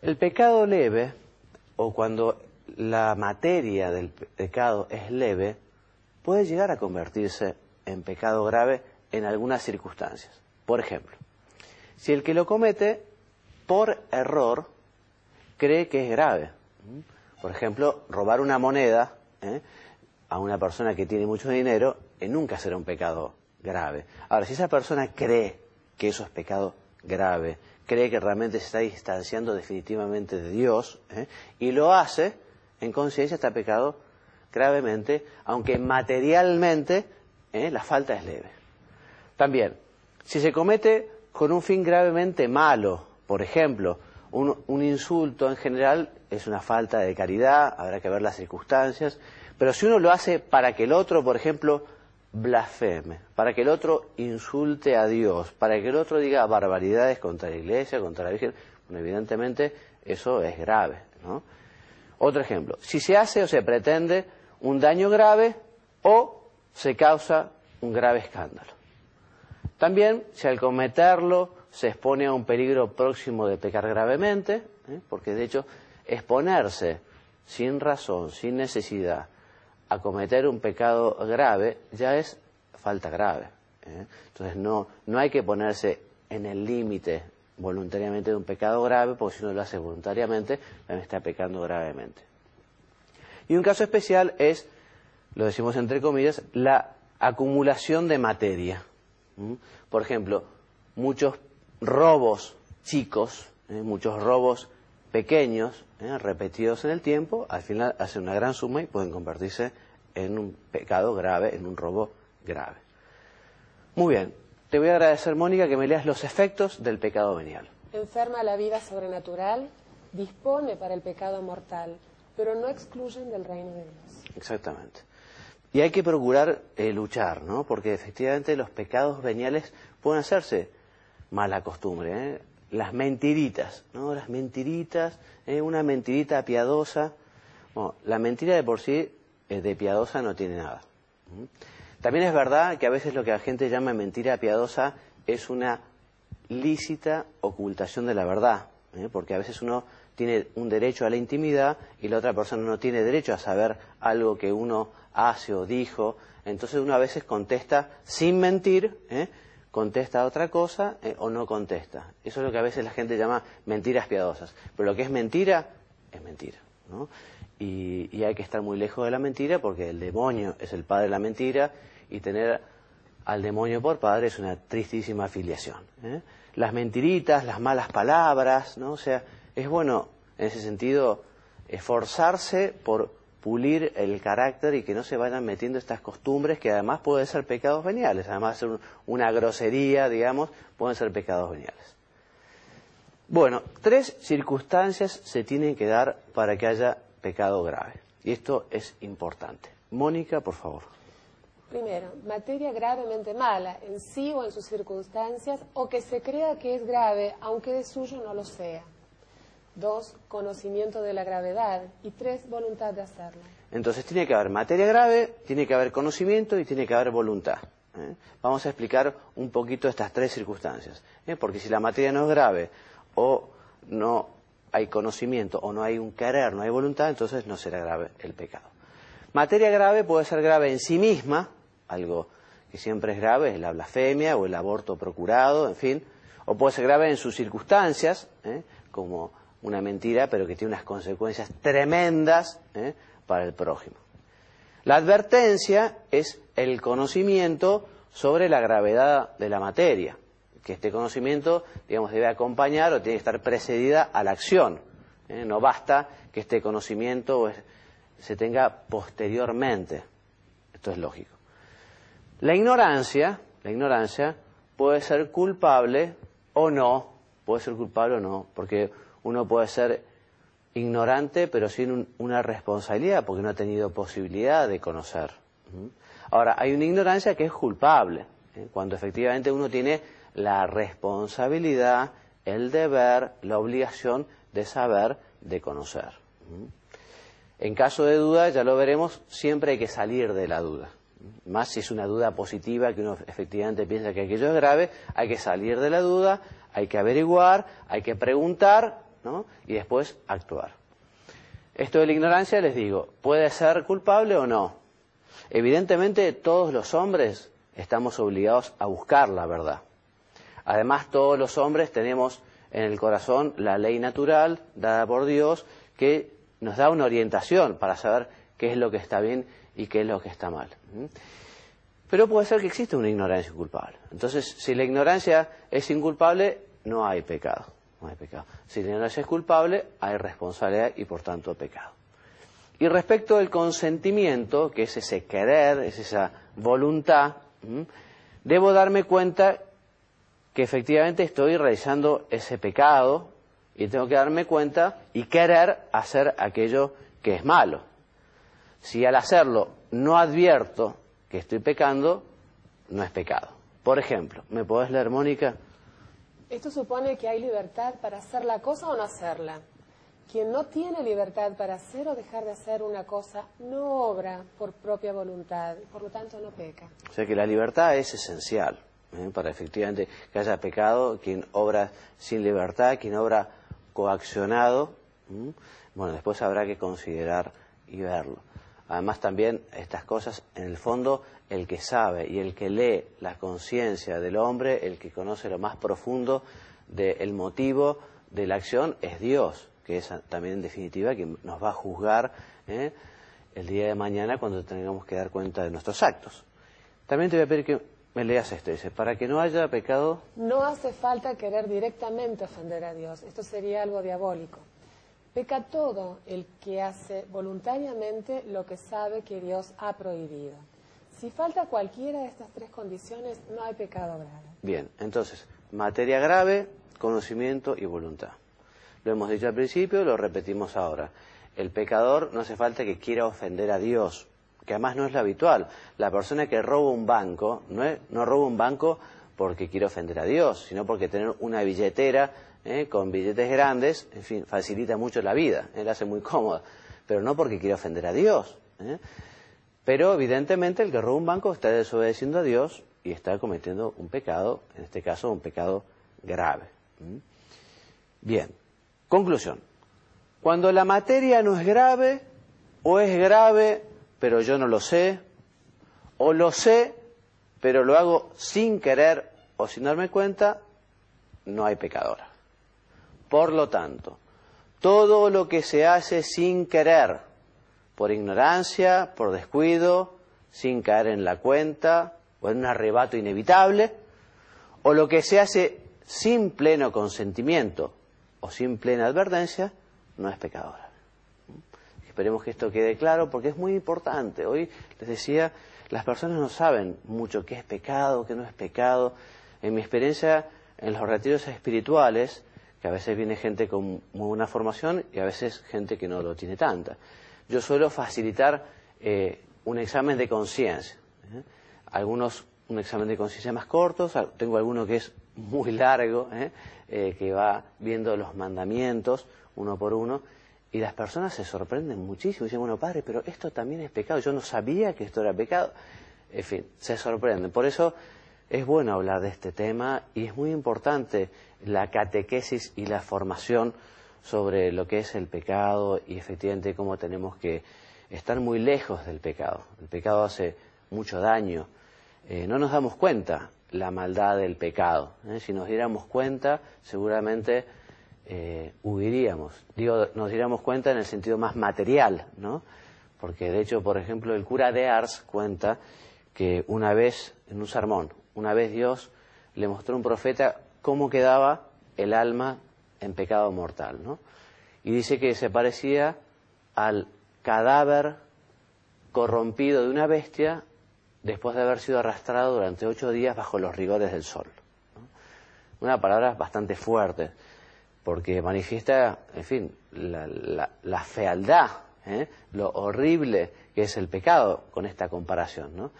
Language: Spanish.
El pecado leve, o cuando la materia del pecado es leve, puede llegar a convertirse en pecado grave en algunas circunstancias. Por ejemplo, si el que lo comete por error cree que es grave. Por ejemplo, robar una moneda a una persona que tiene mucho dinero nunca será un pecado grave. Ahora, si esa persona cree que eso es pecado grave, cree que realmente se está distanciando definitivamente de Dios y lo hace, en conciencia está pecado gravemente, aunque materialmente la falta es leve. También, si se comete con un fin gravemente malo, por ejemplo, un insulto en general es una falta de caridad, habrá que ver las circunstancias, pero si uno lo hace para que el otro, por ejemplo, blasfeme, para que el otro insulte a Dios, para que el otro diga barbaridades contra la Iglesia, contra la Virgen, bueno, evidentemente eso es grave, ¿no? Otro ejemplo, si se hace o se pretende un daño grave o se causa un grave escándalo. También, si al cometerlo se expone a un peligro próximo de pecar gravemente, porque de hecho exponerse sin razón, sin necesidad, a cometer un pecado grave ya es falta grave. Entonces no hay que ponerse en el límite voluntariamente de un pecado grave, porque si uno lo hace voluntariamente, también está pecando gravemente. Y un caso especial es, lo decimos entre comillas, la acumulación de materia. Por ejemplo, muchos robos chicos, muchos robos pequeños, repetidos en el tiempo, al final hacen una gran suma y pueden convertirse en un pecado grave, en un robo grave. Muy bien, te voy a agradecer, Mónica, que me leas los efectos del pecado venial. Enferma la vida sobrenatural, dispone para el pecado mortal, pero no excluyen del reino de Dios. Exactamente. Y hay que procurar luchar, ¿no? Porque efectivamente los pecados veniales pueden hacerse mala costumbre, Las mentiritas, ¿no? Las mentiritas, una mentirita piadosa. Bueno, la mentira de por sí de piadosa no tiene nada. También es verdad que a veces lo que la gente llama mentira piadosa es una lícita ocultación de la verdad, porque a veces uno tiene un derecho a la intimidad y la otra persona no tiene derecho a saber algo que uno hace o dijo. Entonces uno a veces contesta sin mentir, contesta otra cosa o no contesta. Eso es lo que a veces la gente llama mentiras piadosas. Pero lo que es mentira, ¿no? Y hay que estar muy lejos de la mentira porque el demonio es el padre de la mentira y tener al demonio por padre es una tristísima afiliación. Las mentiritas, las malas palabras, ¿no? O sea, es bueno en ese sentido esforzarse por pulir el carácter y que no se vayan metiendo estas costumbres que además pueden ser pecados veniales, además de ser una grosería, digamos, pueden ser pecados veniales. Bueno, 3 circunstancias se tienen que dar para que haya pecado grave, y esto es importante. Mónica, por favor. Primero, materia gravemente mala, en sí o en sus circunstancias, o que se crea que es grave, aunque de suyo no lo sea. 2, conocimiento de la gravedad. Y 3, voluntad de hacerlo. Entonces tiene que haber materia grave, tiene que haber conocimiento y tiene que haber voluntad. Vamos a explicar un poquito estas 3 circunstancias. Porque si la materia no es grave o no hay conocimiento o no hay un querer, no hay voluntad, entonces no será grave el pecado. Materia grave puede ser grave en sí misma, algo que siempre es grave, es la blasfemia o el aborto procurado, en fin. O puede ser grave en sus circunstancias, como una mentira, pero que tiene unas consecuencias tremendas para el prójimo. La advertencia es el conocimiento sobre la gravedad de la materia, que este conocimiento, digamos, debe acompañar o tiene que estar precedida a la acción. No basta que este conocimiento se tenga posteriormente. Esto es lógico. La ignorancia puede ser culpable o no, porque uno puede ser ignorante pero sin una responsabilidad porque no ha tenido posibilidad de conocer. Ahora, hay una ignorancia que es culpable, cuando efectivamente uno tiene la responsabilidad, el deber, la obligación de saber, de conocer. En caso de duda, ya lo veremos, siempre hay que salir de la duda. Más si es una duda positiva, que uno efectivamente piensa que aquello es grave, hay que salir de la duda, hay que averiguar, hay que preguntar, ¿no? Y después actuar. Esto de la ignorancia, les digo, puede ser culpable o no. Evidentemente todos los hombres estamos obligados a buscar la verdad. Además, todos los hombres tenemos en el corazón la ley natural dada por Dios que nos da una orientación para saber qué es lo que está bien y qué es lo que está mal. Pero puede ser que exista una ignorancia culpable. Entonces, si la ignorancia es inculpable, no hay pecado. No hay pecado. Si la ignorancia es culpable, hay responsabilidad y por tanto pecado. Y respecto del consentimiento, que es ese querer, es esa voluntad, debo darme cuenta que efectivamente estoy realizando ese pecado y tengo que darme cuenta y querer hacer aquello que es malo. Si al hacerlo no advierto que estoy pecando, no es pecado. Por ejemplo, ¿me podés leer, Mónica? Esto supone que hay libertad para hacer la cosa o no hacerla. Quien no tiene libertad para hacer o dejar de hacer una cosa no obra por propia voluntad, por lo tanto no peca. O sea que la libertad es esencial para efectivamente que haya pecado. Quien obra sin libertad, quien obra coaccionado, bueno, después habrá que considerar y verlo. Además también estas cosas, en el fondo, el que sabe y el que lee la conciencia del hombre, el que conoce lo más profundo del motivo de la acción, es Dios, que es también en definitiva quien nos va a juzgar el día de mañana cuando tengamos que dar cuenta de nuestros actos. También te voy a pedir que me leas esto, dice, para que no haya pecado. No hace falta querer directamente ofender a Dios, esto sería algo diabólico. Peca todo el que hace voluntariamente lo que sabe que Dios ha prohibido. Si falta cualquiera de estas tres condiciones, no hay pecado grave. Bien, entonces, materia grave, conocimiento y voluntad. Lo hemos dicho al principio, lo repetimos ahora. El pecador no hace falta que quiera ofender a Dios, que además no es lo habitual. La persona que roba un banco, no roba un banco porque quiere ofender a Dios, sino porque tener una billetera con billetes grandes, en fin, facilita mucho la vida, la hace muy cómoda, pero no porque quiere ofender a Dios. Pero evidentemente el que roba un banco está desobedeciendo a Dios y está cometiendo un pecado, en este caso un pecado grave. Bien, conclusión. Cuando la materia no es grave, o es grave, pero yo no lo sé, o lo sé, pero lo hago sin querer o sin darme cuenta, no hay pecador. Por lo tanto, todo lo que se hace sin querer, por ignorancia, por descuido, sin caer en la cuenta, o en un arrebato inevitable, o lo que se hace sin pleno consentimiento o sin plena advertencia, no es pecador. Esperemos que esto quede claro porque es muy importante. Hoy, les decía, las personas no saben mucho qué es pecado, qué no es pecado. En mi experiencia, en los retiros espirituales, que a veces viene gente con muy buena formación y a veces gente que no lo tiene tanta. Yo suelo facilitar un examen de conciencia. Algunos un examen de conciencia más corto, tengo alguno que es muy largo, que va viendo los mandamientos uno por uno, y las personas se sorprenden muchísimo. Dicen, bueno, padre, pero esto también es pecado, yo no sabía que esto era pecado. En fin, se sorprenden. Por eso es bueno hablar de este tema y es muy importante la catequesis y la formación sobre lo que es el pecado y efectivamente cómo tenemos que estar muy lejos del pecado. El pecado hace mucho daño. No nos damos cuenta la maldad del pecado. Si nos diéramos cuenta, seguramente huiríamos. Digo, nos diéramos cuenta en el sentido más material, ¿no? Porque de hecho, por ejemplo, el cura de Ars cuenta que una vez, en un sermón, una vez Dios le mostró a un profeta cómo quedaba el alma en pecado mortal, ¿no? Y dice que se parecía al cadáver corrompido de una bestia después de haber sido arrastrado durante 8 días bajo los rigores del sol, ¿no? Una palabra bastante fuerte, porque manifiesta, en fin, la fealdad, lo horrible que es el pecado con esta comparación, ¿no?